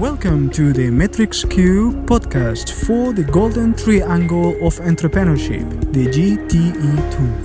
Welcome to the Matrix-Q podcast for the Golden Triangle of Entrepreneurship, the GTE2.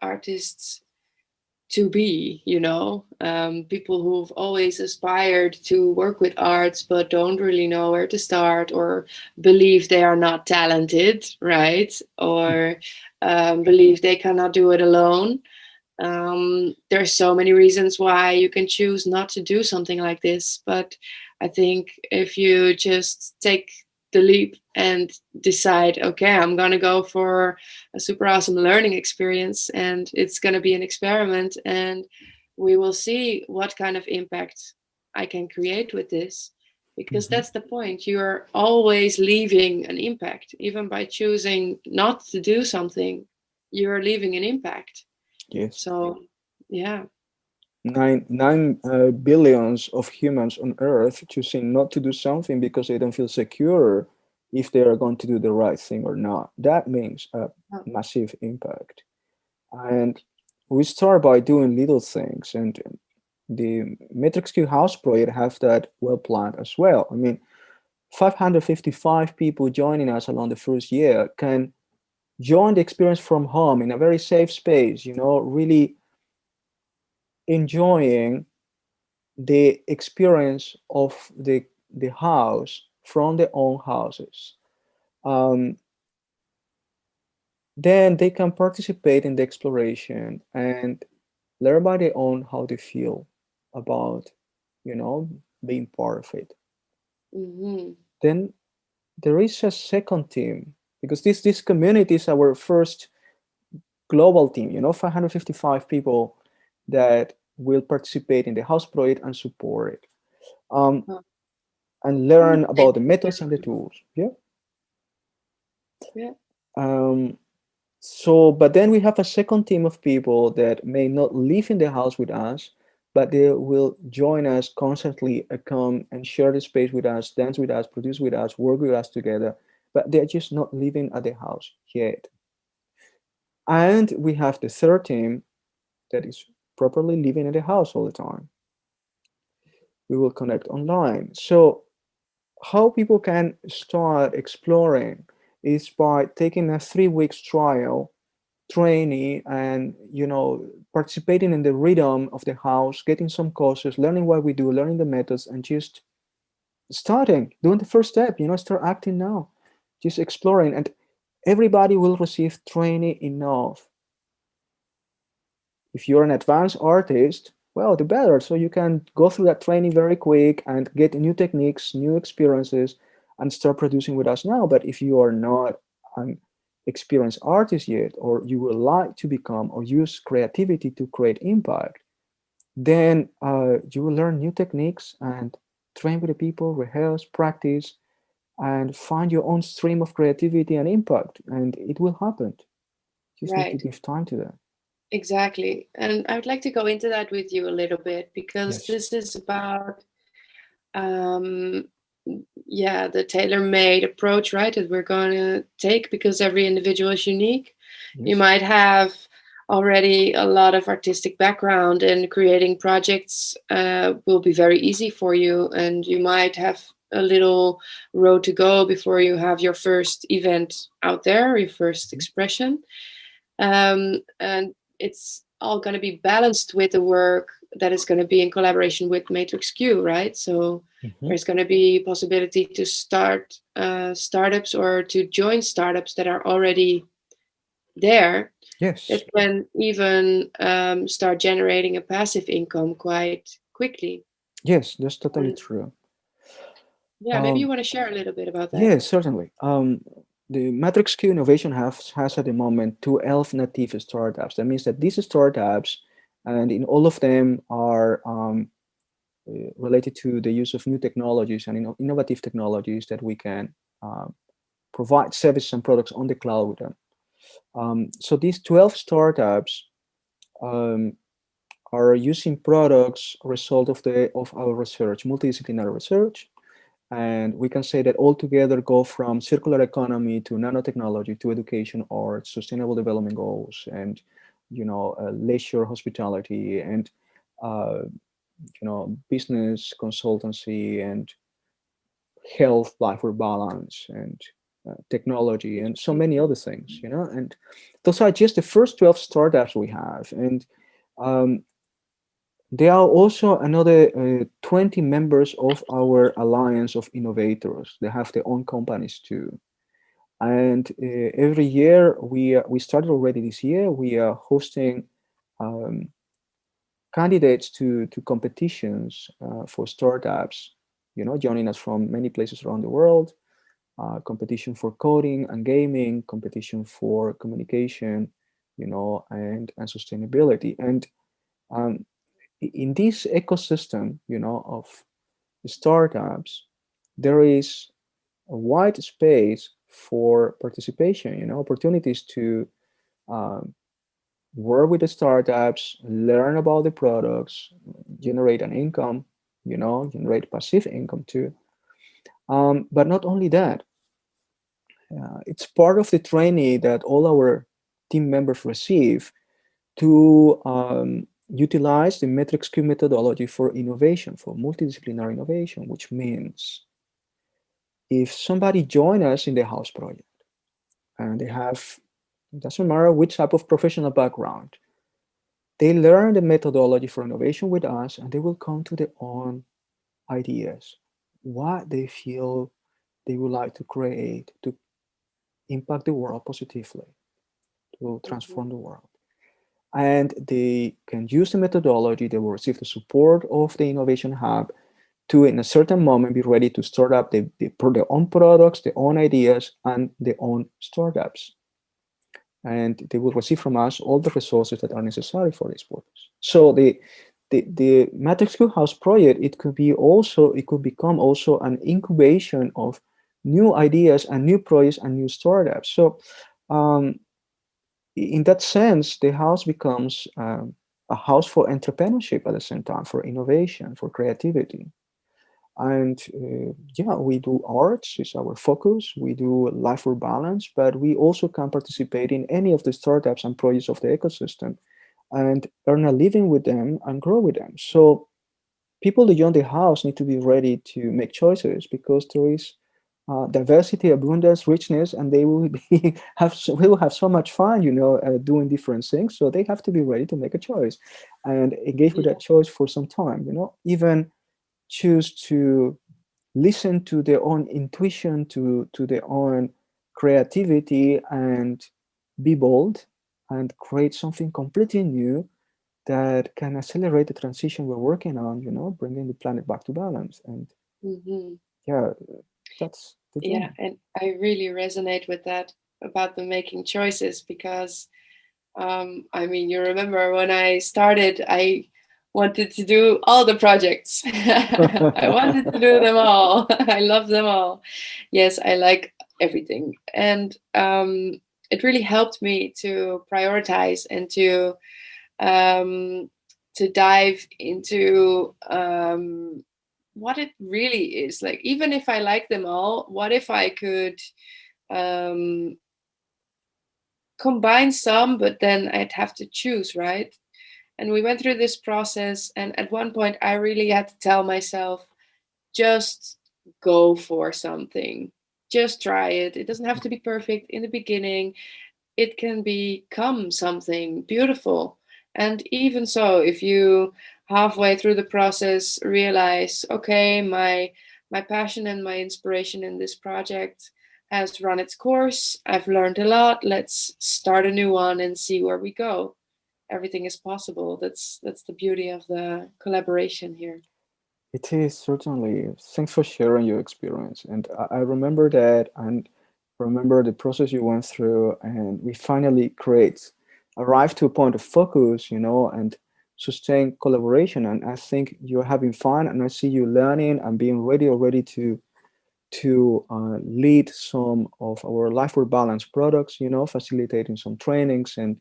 Artists to be, people who've always aspired to work with arts but don't really know where to start, or believe they are not talented, right? Or believe they cannot do it alone. There's so many reasons why you can choose not to do something like this, but I think if you just take the leap and decide, okay, I'm going to go for a super awesome learning experience, and it's going to be an experiment, and we will see what kind of impact I can create with this, because that's the point. You're always leaving an impact. Even by choosing not to do something, you're leaving an impact. Yes. So, yeah. Nine billions of humans on Earth choosing not to do something because they don't feel secure if they are going to do the right thing or not. That means a massive impact. And we start by doing little things, and the matrix-q house project have that well planned as well. I mean, 555 people joining us along the first year can join the experience from home in a very safe space, really enjoying the experience of the house from their own houses. Um, then they can participate in the exploration and learn by their own how they feel about, being part of it. Then there is a second team, because this community is our first global team, 555 people that will participate in the house project and support it, and learn about the methods and the tools. But then we have a second team of people that may not live in the house with us, but they will join us constantly, come and share the space with us, dance with us, produce with us, work with us together, but they're just not living at the house yet. And we have the third team that is properly living in the house all the time. We will connect online. So how people can start exploring is by taking a 3 weeks trial training and participating in the rhythm of the house, getting some courses, learning what we do, learning the methods, and just doing the first step. Start acting now, just exploring, and everybody will receive training enough. If you're an advanced artist, well, the better. So you can go through that training very quick and get new techniques, new experiences, and start producing with us now. But if you are not an experienced artist yet, or you would like to become or use creativity to create impact, then you will learn new techniques and train with the people, rehearse, practice, and find your own stream of creativity and impact, and it will happen. Just need to give time to that. Exactly. And I would like to go into that with you a little bit, because this is about the tailor-made approach, right, that we're going to take, because every individual is unique. You might have already a lot of artistic background, and creating projects will be very easy for you, and you might have a little road to go before you have your first event out there, your first expression. And it's all going to be balanced with the work that is going to be in collaboration with Matrix-Q, right? So there's going to be possibility to start startups, or to join startups that are already there. That can even start generating a passive income quite quickly. Yes, that's totally true. Yeah, maybe you want to share a little bit about that. Yes, certainly. The matrix-q innovation has at the moment 12 native startups. That means that these startups, and in all of them, are related to the use of new technologies and innovative technologies that we can provide services and products on the cloud with them. So these 12 startups are using products result of our research, multidisciplinary research. And we can say that all together go from circular economy to nanotechnology to education, arts, sustainable development goals, and leisure, hospitality, and business consultancy and health, life or balance, and technology, and so many other things. And those are just the first 12 startups we have. And um, there are also another 20 members of our alliance of innovators. They have their own companies too. And every year, we started already this year, we are hosting um, candidates to competitions for startups, joining us from many places around the world. Competition for coding and gaming, competition for communication, and sustainability. And um, in this ecosystem, of startups, there is a wide space for participation, opportunities to um, work with the startups, learn about the products, generate an income, generate passive income too. But not only that, it's part of the training that all our team members receive to utilize the matrix-q methodology for innovation, for multidisciplinary innovation, which means if somebody join us in the house project and they have, it doesn't matter which type of professional background, they learn the methodology for innovation with us, and they will come to their own ideas, what they feel they would like to create to impact the world positively, to transform the world. And they can use the methodology, they will receive the support of the Innovation Hub to, in a certain moment, be ready to start up their own products, their own ideas, and their own startups. And they will receive from us all the resources that are necessary for this purpose. So the matrix-q House project, it could become also an incubation of new ideas and new projects and new startups. So um, in that sense, the house becomes a house for entrepreneurship at the same time, for innovation, for creativity. And yeah, we do arts, is our focus. We do life for balance, but we also can participate in any of the startups and projects of the ecosystem and earn a living with them and grow with them. So people that join the house need to be ready to make choices, because there is diversity, abundance, richness, and they will be we will have so much fun, doing different things. So they have to be ready to make a choice and engage with Yeah. that choice for some time. Even choose to listen to their own intuition, to their own creativity, and be bold and create something completely new that can accelerate the transition we're working on, bringing the planet back to balance. And Hmm. yeah, that's the Yeah, journey. and I really resonate with that about the making choices, because I mean, you remember when I started, I wanted to do all the projects. I wanted to do them all. I love them all. Yes, I like everything. And it really helped me to prioritize and um, to dive into what it really is. Like, even if I like them all, what if I could um, combine some, but then I'd have to choose, right? And we went through this process. And at one point, I really had to tell myself, just go for something. Just try it. It doesn't have to be perfect in the beginning. It can become something beautiful. And even so, if you halfway through the process realize, okay, my passion and my inspiration in this project has run its course, I've learned a lot, let's start a new one and see where we go. Everything is possible. That's the beauty of the collaboration here. It is certainly. Thanks for sharing your experience. And I remember that, and remember the process you went through, and we finally arrived to a point of focus, and sustain collaboration. And I think you're having fun, and I see you learning and being ready already to lead some of our life for balance products, facilitating some trainings, and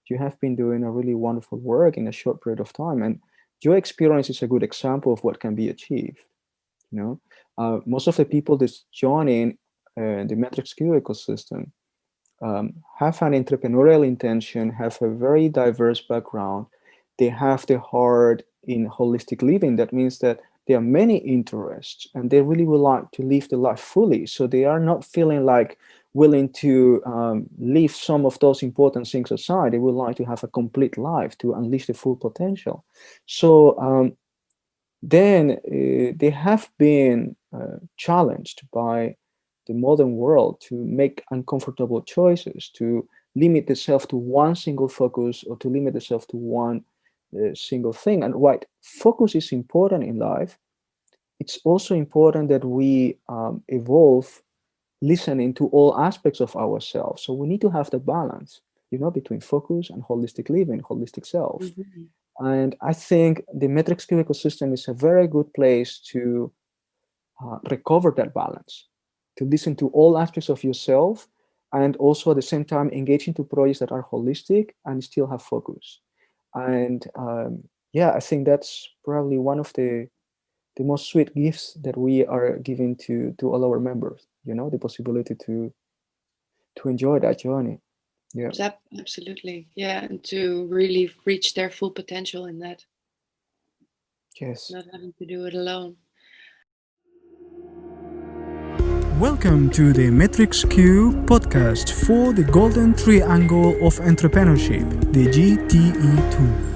you have been doing a really wonderful work in a short period of time. And your experience is a good example of what can be achieved. Most of the people that's joining the matrix-q ecosystem have an entrepreneurial intention, have a very diverse background. They have the heart in holistic living, that means that there are many interests and they really would like to live the life fully. So they are not feeling like willing to leave some of those important things aside. They would like to have a complete life to unleash the full potential. So then they have been challenged by the modern world to make uncomfortable choices, to limit the self to one single focus or to limit the self to one single thing. And while focus is important in life, it's also important that we evolve listening to all aspects of ourselves. So we need to have the balance, between focus and holistic living, holistic self. Mhm. And I think the matrix-q ecosystem is a very good place to recover that balance, to listen to all aspects of yourself, and also at the same time engage into projects that are holistic and still have focus. And yeah, I think that's probably one of the most sweet gifts that we are giving to all our members. The possibility to enjoy that journey. Yeah. Absolutely. Yeah. And to really reach their full potential in that, Yes. not having to do it alone. Welcome to the Matrix-Q podcast for the Golden Triangle of Entrepreneurship, the GTE2.